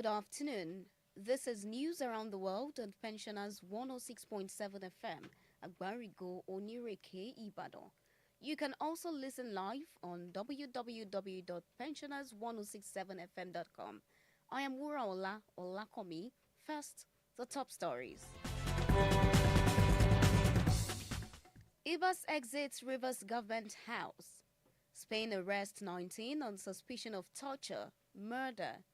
Good afternoon. This is news around the world on Pensioners 106.7 FM, Agbarigo Onireke, Ibadan. You can also listen live on www.pensioners1067fm.com. I am WURAOLA OLAKANMI. First, the top stories. Ibas exits Rivers Government House. Spain arrests 19 on suspicion of torture, murder.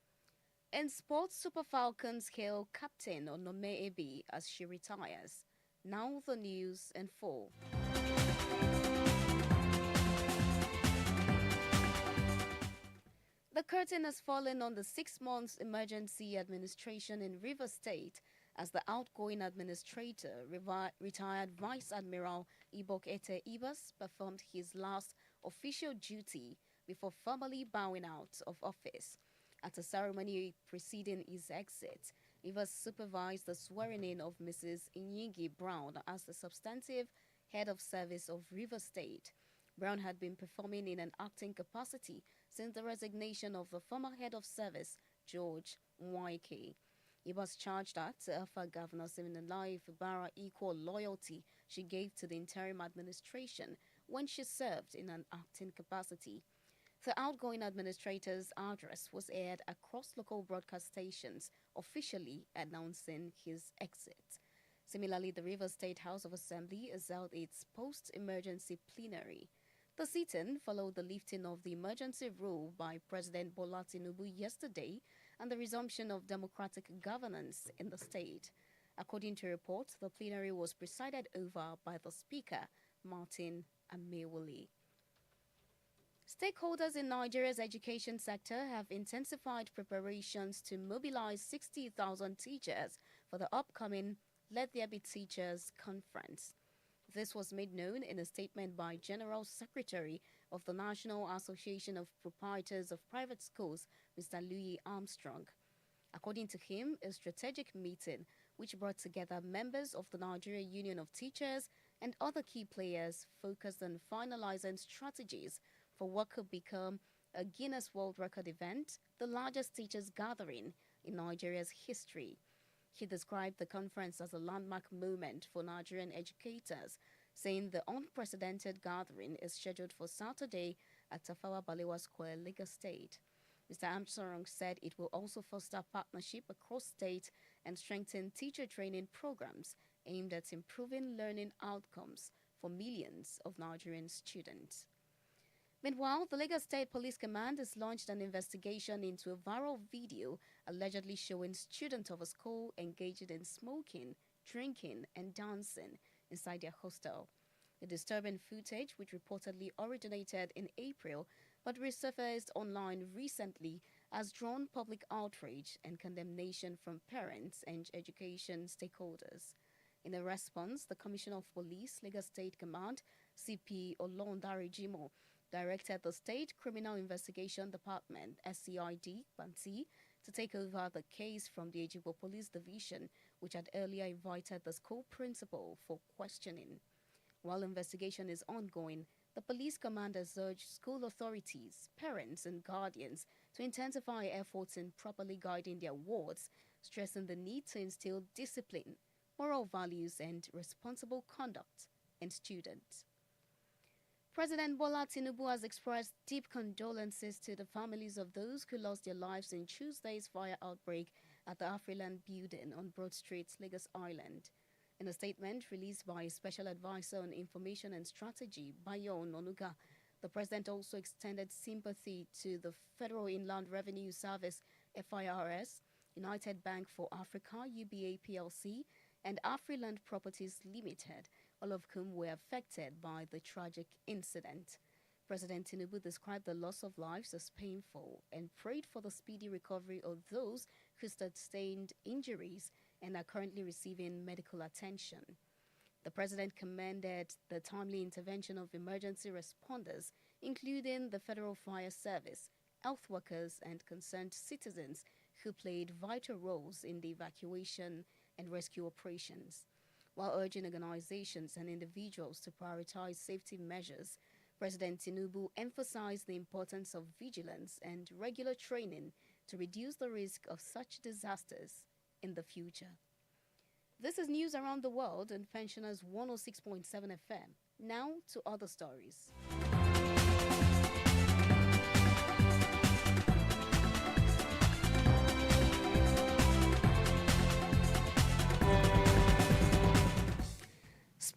In sports, Super Falcons hail captain Onome Ebi as she retires. Now the news in full. The curtain has fallen on the 6 months emergency administration in Rivers State as the outgoing administrator, retired Vice Admiral Ibok Ete Ibas, performed his last official duty before formally bowing out of office. At a ceremony preceding his exit, Ibas supervised the swearing-in of Mrs. Inyigi Brown as the substantive head of service of Rivers State. Brown had been performing in an acting capacity since the resignation of the former head of service, George Mwaike. He was charged that to offer Governor Siminalayi Fubara equal loyalty she gave to the interim administration when she served in an acting capacity. The outgoing administrator's address was aired across local broadcast stations, officially announcing his exit. Similarly, the Rivers State House of Assembly has held its post-emergency plenary. The sit-in followed the lifting of the emergency rule by President Bola Tinubu yesterday and the resumption of democratic governance in the state. According to reports, the plenary was presided over by the Speaker, Martin Amewole. Stakeholders in Nigeria's education sector have intensified preparations to mobilize 60,000 teachers for the upcoming Let There Be Teachers conference. This was made known in a statement by General Secretary of the National Association of Proprietors of Private Schools, Mr. Louis Armstrong. According to him, a strategic meeting which brought together members of the Nigeria Union of Teachers and other key players focused on finalizing strategies for what could become a Guinness World Record event, the largest teachers gathering in Nigeria's history. He described the conference as a landmark moment for Nigerian educators, saying the unprecedented gathering is scheduled for Saturday at Tafawa Balewa Square, Lagos State. Mr. Armstrong said it will also foster partnership across states and strengthen teacher training programs aimed at improving learning outcomes for millions of Nigerian students. Meanwhile, the Lagos State Police Command has launched an investigation into a viral video allegedly showing students of a school engaged in smoking, drinking, and dancing inside their hostel. The disturbing footage, which reportedly originated in April but resurfaced online recently, has drawn public outrage and condemnation from parents and education stakeholders. In a response, the Commissioner of Police, Lagos State Command, CP Olondare Jimo, directed the State Criminal Investigation Department, SCID, Banti, to take over the case from the Ejigbo Police Division, which had earlier invited the school principal for questioning. While investigation is ongoing, the police command has urged school authorities, parents, and guardians to intensify efforts in properly guiding their wards, stressing the need to instill discipline, moral values, and responsible conduct in students. President Bola Tinubu has expressed deep condolences to the families of those who lost their lives in Tuesday's fire outbreak at the Afriland building on Broad Street, Lagos Island. In a statement released by Special Advisor on Information and Strategy, Bayo Ononuga, the president also extended sympathy to the Federal Inland Revenue Service, FIRS, United Bank for Africa, UBA PLC, and Afriland Properties Limited, all of whom were affected by the tragic incident. President Tinubu described the loss of lives as painful and prayed for the speedy recovery of those who sustained injuries and are currently receiving medical attention. The president commended the timely intervention of emergency responders, including the Federal Fire Service, health workers, and concerned citizens who played vital roles in the evacuation and rescue operations. While urging organizations and individuals to prioritize safety measures, President Tinubu emphasized the importance of vigilance and regular training to reduce the risk of such disasters in the future. This is news around the world on Pensioners 106.7 FM. Now to other stories.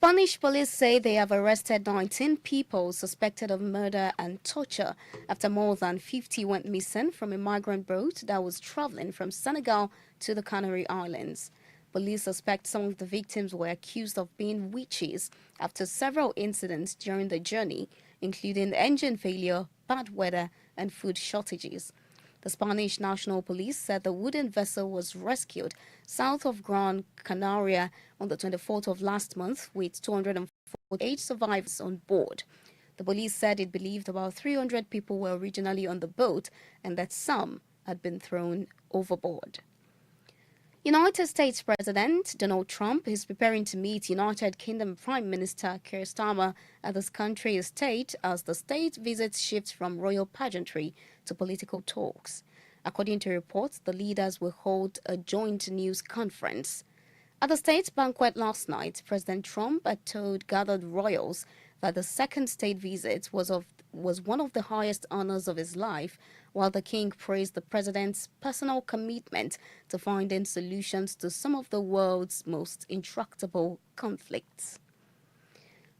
Spanish police say they have arrested 19 people suspected of murder and torture after more than 50 went missing from a migrant boat that was traveling from Senegal to the Canary Islands. Police suspect some of the victims were accused of being witches after several incidents during the journey, including engine failure, bad weather, and food shortages. The Spanish National Police said the wooden vessel was rescued south of Gran Canaria on the 24th of last month with 248 survivors on board. The police said it believed about 300 people were originally on the boat and that some had been thrown overboard. United States President Donald Trump is preparing to meet United Kingdom Prime Minister Keir Starmer at his country estate as the state visits shifts from royal pageantry to political talks. According to reports, the leaders will hold a joint news conference. At the state banquet last night, President Trump had told gathered royals that the second state visit was one of the highest honors of his life, while the king praised the president's personal commitment to finding solutions to some of the world's most intractable conflicts.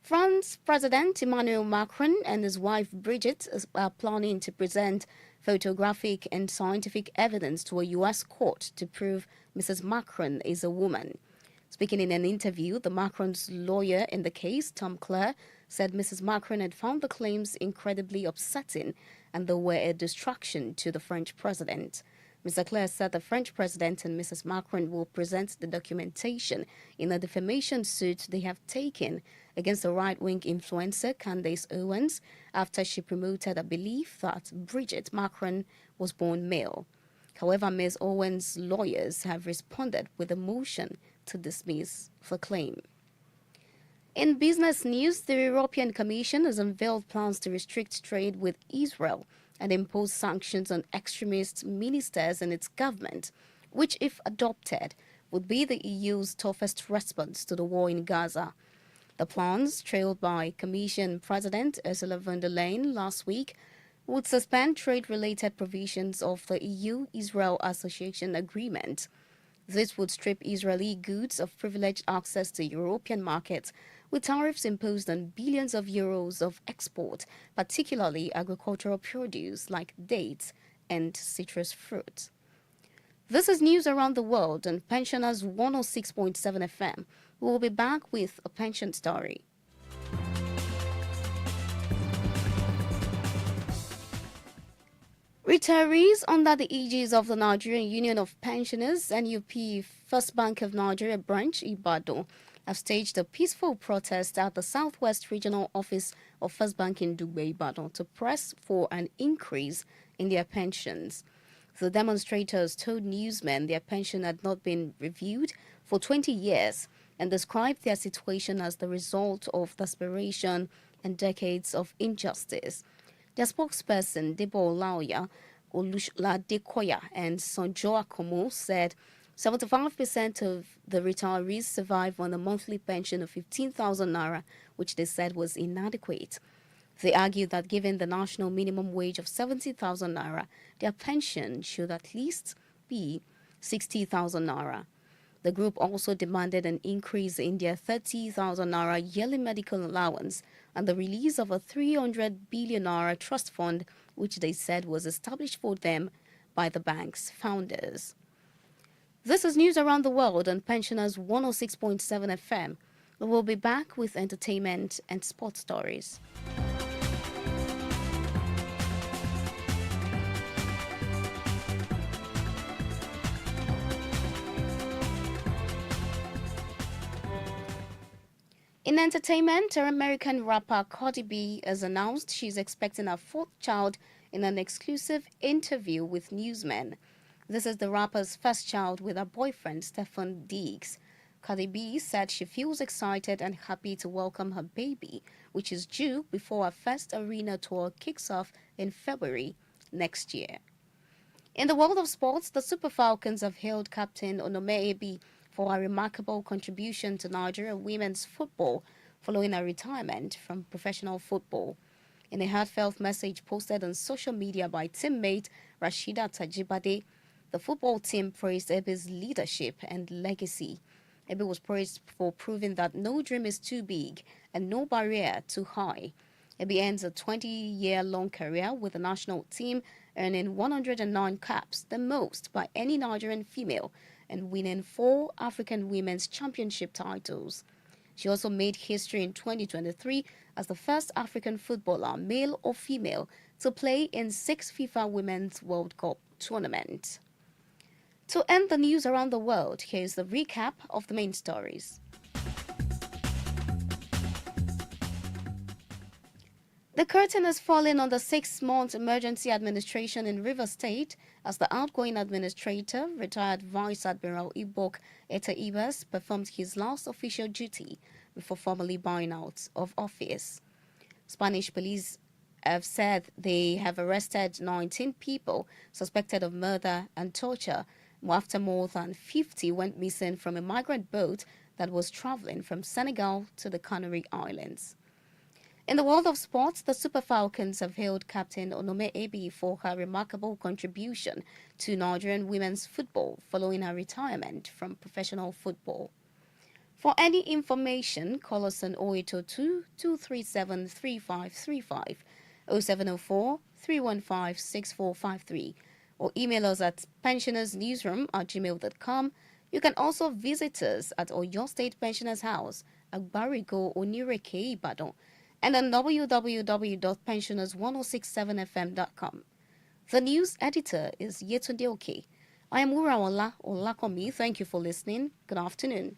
France President Emmanuel Macron and his wife Brigitte are planning to present photographic and scientific evidence to a U.S. court to prove Mrs. Macron is a woman. Speaking in an interview, the Macron's lawyer in the case, Tom Clare, said Mrs. Macron had found the claims incredibly upsetting and they were a distraction to the French president. Mr. Clare said the French president and Mrs. Macron will present the documentation in a defamation suit they have taken against the right-wing influencer Candace Owens after she promoted a belief that Brigitte Macron was born male. However, Ms. Owens' lawyers have responded with a motion to dismiss the claim. In business news, the European Commission has unveiled plans to restrict trade with Israel and impose sanctions on extremist ministers in its government, which, if adopted, would be the EU's toughest response to the war in Gaza. The plans, trailed by Commission President Ursula von der Leyen last week, would suspend trade-related provisions of the EU-Israel Association Agreement. This would strip Israeli goods of privileged access to European markets, with tariffs imposed on billions of euros of export, particularly agricultural produce like dates and citrus fruit. This is news around the world on Pensioners 106.7 FM. We will be back with a pension story. Retirees under the aegis of the Nigerian Union of Pensioners, NUP First Bank of Nigeria branch, Ibadan, have staged a peaceful protest at the Southwest Regional Office of First Bank in Dugbe, Ibadan, to press for an increase in their pensions. The demonstrators told newsmen their pension had not been reviewed for 20 years and described their situation as the result of desperation and decades of injustice. Their spokesperson, Debo Olaoya, Oluladekoya, and Sonjo Akomo said 75% of the retirees survive on a monthly pension of 15,000 naira, which they said was inadequate. They argued that given the national minimum wage of 70,000 naira, their pension should at least be 60,000 naira. The group also demanded an increase in their 30,000 naira yearly medical allowance and the release of a 300 billion naira trust fund, which they said was established for them by the bank's founders. This is news around the world on Pensioners 106.7 FM. We will be back with entertainment and sports stories. In entertainment, her American rapper Cardi B has announced she's expecting her fourth child in an exclusive interview with newsmen. This is the rapper's first child with her boyfriend, Stefan Diggs. Cardi B said she feels excited and happy to welcome her baby, which is due before her first arena tour kicks off in February next year. In the world of sports, the Super Falcons have hailed Captain Onome Ebi for a remarkable contribution to Nigeria women's football following her retirement from professional football. In a heartfelt message posted on social media by teammate Rashida Tajibade, the football team praised Ebi's leadership and legacy. Ebi was praised for proving that no dream is too big and no barrier too high. Ebi ends a 20-year-long career with the national team, earning 109 caps, the most by any Nigerian female, and winning 4 African Women's Championship titles. She also made history in 2023 as the first African footballer, male or female, to play in 6 FIFA Women's World Cup tournaments. To end the news around the world, here's the recap of the main stories. The curtain has fallen on the 6-month emergency administration in Rivers State as the outgoing administrator, retired Vice Admiral Ibok Ete-Ibas, performed his last official duty before formally bowing out of office. Spanish police have said they have arrested 19 people suspected of murder and torture after more than 50 went missing from a migrant boat that was traveling from Senegal to the Canary Islands. In the world of sports, the Super Falcons have hailed Captain Onome Ebi for her remarkable contribution to Nigerian women's football following her retirement from professional football. For any information, call us on 0802 237 3535, 0704 315 6453, or email us at pensionersnewsroom@gmail.com. You can also visit us at Oyo State Pensioners House, Agbarigo, Onireke, Ibadan, and on www.pensioners1067fm.com. The news editor is Yetunde Oke. I am WURAOLA, OLAKANMI. Thank you for listening. Good afternoon.